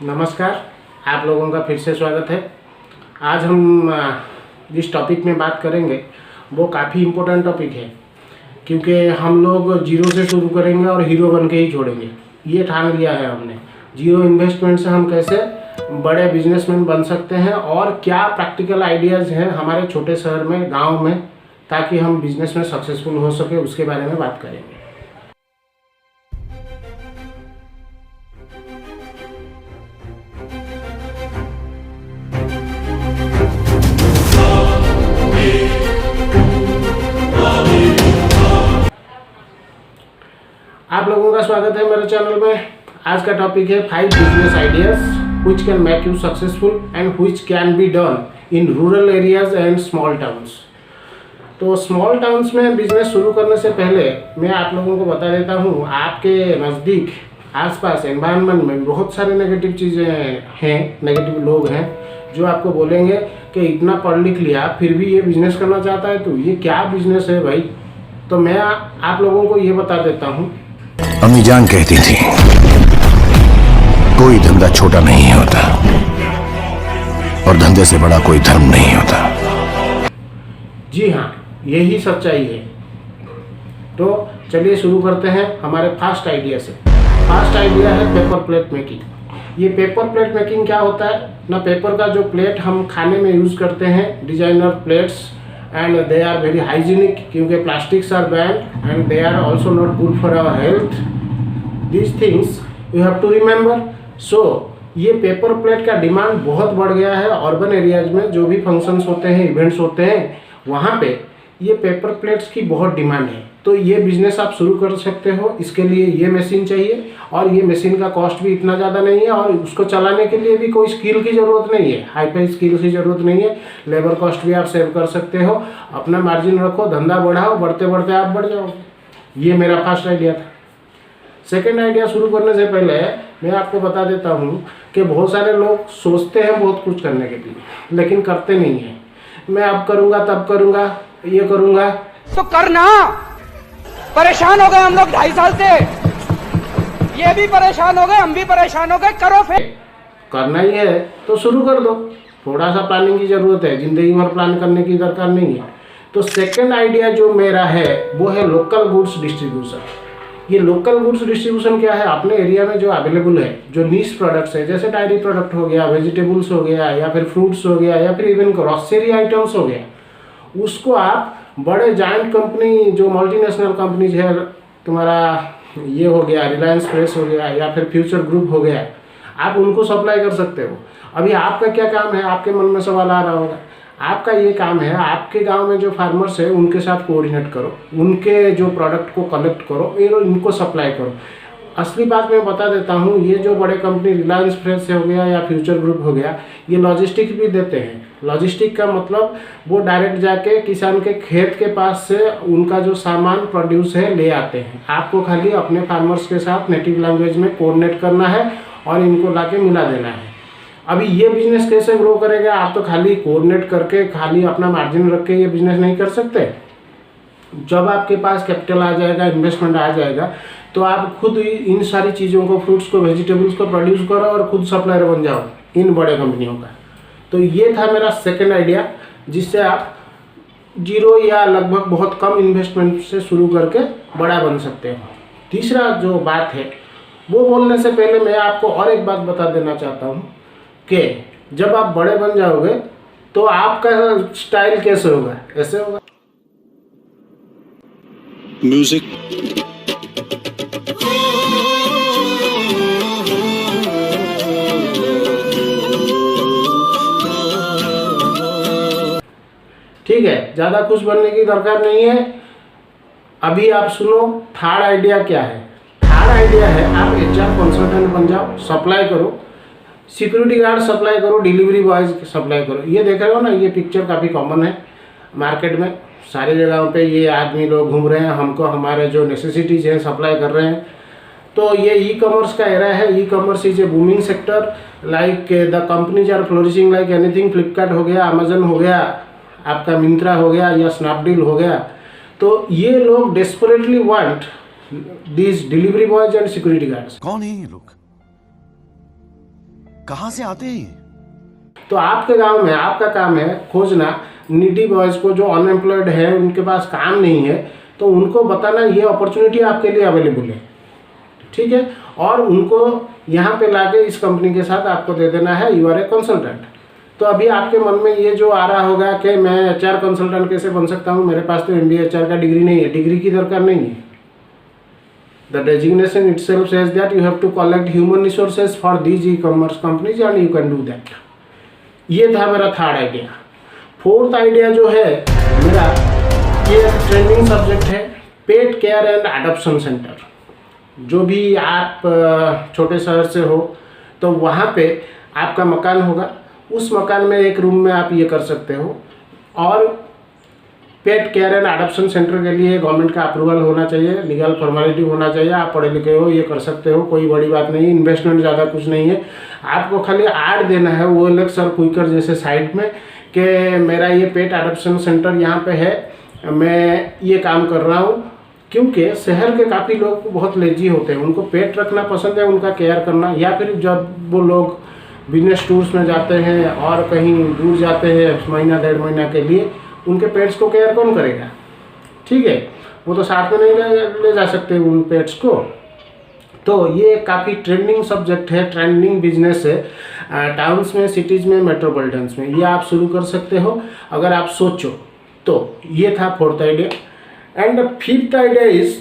नमस्कार, आप लोगों का फिर से स्वागत है। आज हम जिस टॉपिक में बात करेंगे वो काफ़ी इम्पोर्टेंट टॉपिक है, क्योंकि हम लोग जीरो से शुरू करेंगे और हीरो बन के ही छोड़ेंगे। ये ठान लिया है हमने। जीरो इन्वेस्टमेंट से हम कैसे बड़े बिजनेसमैन बन सकते हैं और क्या प्रैक्टिकल आइडियाज़ हैं हमारे छोटे शहर में, गाँव में, ताकि हम बिजनेस में सक्सेसफुल हो सके, उसके बारे में बात करेंगे। आप लोगों का स्वागत है मेरे चैनल में। आज का टॉपिक है 5 business ideas which can make you successful and which can be done in rural areas and small towns. तो स्मॉल टाउन्स में बिजनेस शुरू करने से पहले मैं आप लोगों को बता देता हूँ, आपके नज़दीक आसपास एनवायरनमेंट में बहुत सारे नेगेटिव चीज़ें हैं, नेगेटिव लोग हैं जो आपको बोलेंगे कि इतना पढ़ लिख लिया फिर भी ये बिज़नेस करना चाहता है, तो ये क्या बिज़नेस है भाई। तो मैं आप लोगों को ये बता देता हूँ। अम्मी जान कहती थी कोई धंधा छोटा नहीं होता और धंधे से बड़ा कोई धर्म नहीं होता। जी हाँ, यही सच्चाई है। तो चलिए शुरू करते हैं हमारे फर्स्ट आइडिया से। फर्स्ट आइडिया है पेपर प्लेट मेकिंग। ये पेपर प्लेट मेकिंग क्या होता है ना, पेपर का जो प्लेट हम खाने में यूज़ करते हैं, designer plates, and they are very hygienic क्योंकि plastics are banned and they are also not good for our health. These things you have to remember. So ये पेपर प्लेट का डिमांड बहुत बढ़ गया है। अर्बन एरियाज में जो भी फंक्शंस होते हैं, इवेंट्स होते हैं, वहाँ पे ये पेपर प्लेट्स की बहुत डिमांड है। तो ये बिजनेस आप शुरू कर सकते हो। इसके लिए ये मशीन चाहिए और ये मशीन का कॉस्ट भी इतना ज़्यादा नहीं है और उसको चलाने के लिए भी कोई स्किल की ज़रूरत नहीं है, हाई फाई स्किल की ज़रूरत नहीं है। लेबर कॉस्ट भी आप सेव कर सकते हो, अपना मार्जिन रखो, धंधा बढ़ाओ, बढ़ते बढ़ते आप बढ़ जाओ। ये मेरा फर्स्ट आइडिया था। सेकेंड आइडिया शुरू करने से पहले मैं आपको बता देता हूँ कि बहुत सारे लोग सोचते हैं बहुत कुछ करने के लिए, लेकिन करते नहीं हैं। मैं अब करूँगा, तब करूँगा, ये करूँगा। तो करना। परेशान हो गए हम लोग 2.5 साल से, ये भी परेशान हो गए, हम भी परेशान हो गए। करो फिर। करना ही है तो शुरू कर दो। थोड़ा सा प्लानिंग की जरूरत है, जिंदगी भर प्लान करने की दरकार नहीं है। तो सेकंड आइडिया जो मेरा है वो है लोकल गुड्स डिस्ट्रीब्यूशन। ये लोकल गुड्स डिस्ट्रीब्यूशन क्या है, अपने एरिया में जो अवेलेबल है, जो नीश प्रोडक्ट्स है, जैसे डायरी प्रोडक्ट हो गया, वेजिटेबल्स हो गया, या फिर फ्रूट्स हो गया, या फिर इवन ग्रॉसरी आइटम्स हो गया, उसको आप बड़े जाइंट कंपनी जो मल्टीनेशनल कंपनीज है, तुम्हारा ये हो गया रिलायंस फ्रेश हो गया या फिर फ्यूचर ग्रुप हो गया, आप उनको सप्लाई कर सकते हो। अभी आपका क्या काम है, आपके मन में सवाल आ रहा होगा। आपका ये काम है, आपके गांव में जो फार्मर्स है उनके साथ कोऑर्डिनेट करो, उनके जो प्रोडक्ट को कलेक्ट करो, इनको सप्लाई करो। असली बात मैं बता देता हूँ, ये जो बड़े कंपनी रिलायंस फ्रेश हो गया या फ्यूचर ग्रुप हो गया, ये लॉजिस्टिक भी देते हैं। लॉजिस्टिक का मतलब वो डायरेक्ट जाके किसान के खेत के पास से उनका जो सामान प्रोड्यूस है ले आते हैं। आपको खाली अपने फार्मर्स के साथ नेटिव लैंग्वेज में कोऑर्डिनेट करना है और इनको लाके मिला देना है। अभी ये बिजनेस कैसे ग्रो करेगा, आप तो खाली कोऑर्डिनेट करके खाली अपना मार्जिन रख के ये बिजनेस नहीं कर सकते। जब आपके पास कैपिटल आ जाएगा, इन्वेस्टमेंट आ जाएगा, तो आप खुद इन सारी चीज़ों को, फ्रूट्स को, वेजिटेबल्स को प्रोड्यूस करो और खुद सप्लायर बन जाओ इन बड़े कंपनियों का। तो ये था मेरा सेकंड आइडिया, जिससे आप जीरो या लगभग बहुत कम इन्वेस्टमेंट से शुरू करके बड़ा बन सकते हो। तीसरा जो बात है वो बोलने से पहले मैं आपको और एक बात बता देना चाहता हूँ कि जब आप बड़े बन जाओगे तो आपका स्टाइल कैसे होगा, ऐसे होगा। म्यूजिक। ठीक है, ज़्यादा खुश बनने की दरकार नहीं है। अभी आप सुनो थर्ड आइडिया क्या है। थर्ड आइडिया है आप HR कंसल्टेंट बन जाओ, सप्लाई करो, सिक्योरिटी गार्ड सप्लाई करो, डिलीवरी बॉयज सप्लाई करो। ये देख रहे हो ना, ये पिक्चर काफ़ी कॉमन है मार्केट में, सारी जगहों पे ये आदमी लोग घूम रहे हैं, हमको हमारे जो नेसेसिटीज़ हैं सप्लाई कर रहे हैं। तो ये ई कॉमर्स का एरा है। E commerce is a booming sector, like the companies are flourishing like anything. Flipkart हो गया, अमेजन हो गया, आपका मिंत्रा हो गया या स्नैपडील हो गया। तो ये लोग desperately want this delivery boys and security guards. कौन है ये लोग? कहां से आते हैं ये? तो आपके गांव में आपका काम है खोजना नीडी बॉयज़ को, जो अनएम्प्लॉयड है, उनके पास काम नहीं है, तो उनको बताना ये अपॉर्चुनिटी आपके लिए अवेलेबल है, ठीक है। और उनको यहाँ पे लाके इस कंपनी के साथ आपको दे देना है, यू आर ए कंसल्टेंट। तो अभी आपके मन में ये जो आ रहा होगा कि मैं HR कंसल्टेंट कैसे बन सकता हूँ, मेरे पास तो MBA HR का डिग्री नहीं है। डिग्री की दरकार नहीं है। The designation itself says that you have to collect human resources for these e-commerce companies and you can do that. ये था मेरा थर्ड आइडिया। फोर्थ आइडिया जो है मेरा, ये ट्रेंडिंग सब्जेक्ट है, pet care and adoption centre. जो भी आप छोटे शहर से हो तो वहाँ पे आपका मकान होगा, उस मकान में एक रूम में आप ये कर सकते हो। और pet care and adoption centre के लिए गवर्नमेंट का अप्रूवल होना चाहिए, लीगल फॉर्मेलिटी होना चाहिए। आप पढ़े लिखे हो, ये कर सकते हो, कोई बड़ी बात नहीं, इन्वेस्टमेंट ज़्यादा कुछ नहीं है। आपको खाली ऐड देना है OLX और क्विकर जैसे साइट में कि मेरा ये पेट एडॉप्शन सेंटर यहाँ पे है, मैं ये काम कर रहा हूँ। क्योंकि शहर के काफ़ी लोग बहुत लेजी होते हैं, उनको पेट रखना पसंद है, उनका केयर करना। या फिर जब वो लोग बिजनेस टूर्स में जाते हैं और कहीं दूर जाते हैं महीना 1.5 महीना के लिए, उनके पेट्स को केयर कौन करेगा, ठीक है। वो तो साथ में नहीं ले जा सकते उन पेट्स को। तो ये काफ़ी ट्रेंडिंग सब्जेक्ट है, ट्रेंडिंग बिजनेस है टाउन्स में, सिटीज़ में, मेट्रोपॉलिटन्स में। ये आप शुरू कर सकते हो अगर आप सोचो तो। ये था fourth idea. And fifth idea is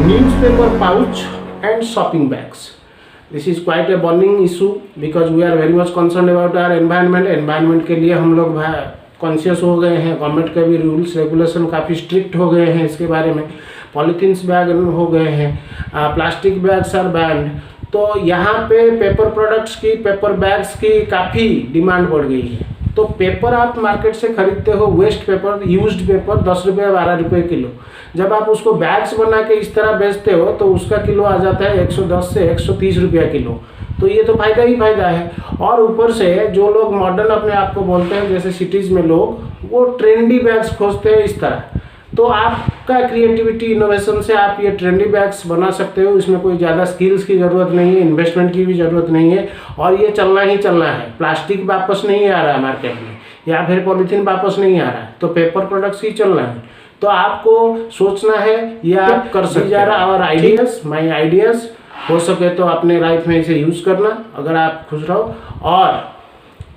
newspaper pouch and shopping bags. This is quite a burning issue because we are very much concern about our environment. Environment के लिए हम लोग कॉन्शियस हो गए हैं, गवर्नमेंट के भी रूल्स रेगुलेशन काफ़ी स्ट्रिक्ट हो गए हैं इसके बारे में। पॉलीथीन्स बैग हो गए हैं, प्लास्टिक बैग्स आर बैंड। तो यहाँ पे पेपर प्रोडक्ट्स की, पेपर बैग्स की काफ़ी डिमांड बढ़ गई है। तो पेपर आप मार्केट से खरीदते हो, वेस्ट पेपर, यूज्ड पेपर 10 रुपये 12 रुपये किलो। जब आप उसको बैग्स बना के इस तरह बेचते हो तो उसका किलो आ जाता है 110 से 130 रुपया किलो। तो ये तो फायदा ही फायदा है। और ऊपर से जो लोग मॉडर्न अपने आप को बोलते हैं, जैसे सिटीज़ में लोग, वो ट्रेंडी बैग्स खोजते हैं इस तरह। तो आपका क्रिएटिविटी इनोवेशन से आप ये ट्रेंडी बैग्स बना सकते हो। इसमें कोई ज़्यादा स्किल्स की ज़रूरत नहीं है, इन्वेस्टमेंट की भी ज़रूरत नहीं है, और ये चलना ही चलना है। प्लास्टिक वापस नहीं आ रहा है मार्केट में, या फिर पॉलीथीन वापस नहीं आ रहा है, तो पेपर प्रोडक्ट्स ही चलना है। तो आपको सोचना है, या आप कर सकते हैं। और आइडियाज़, माई आइडियाज़, हो सके तो अपने लाइफ में इसे यूज़ करना अगर आप खुश रहो। और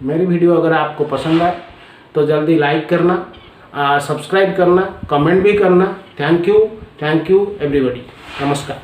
मेरी वीडियो अगर आपको पसंद आए तो जल्दी लाइक करना, सब्सक्राइब करना, कमेंट भी करना। Thank you everybody. नमस्कार।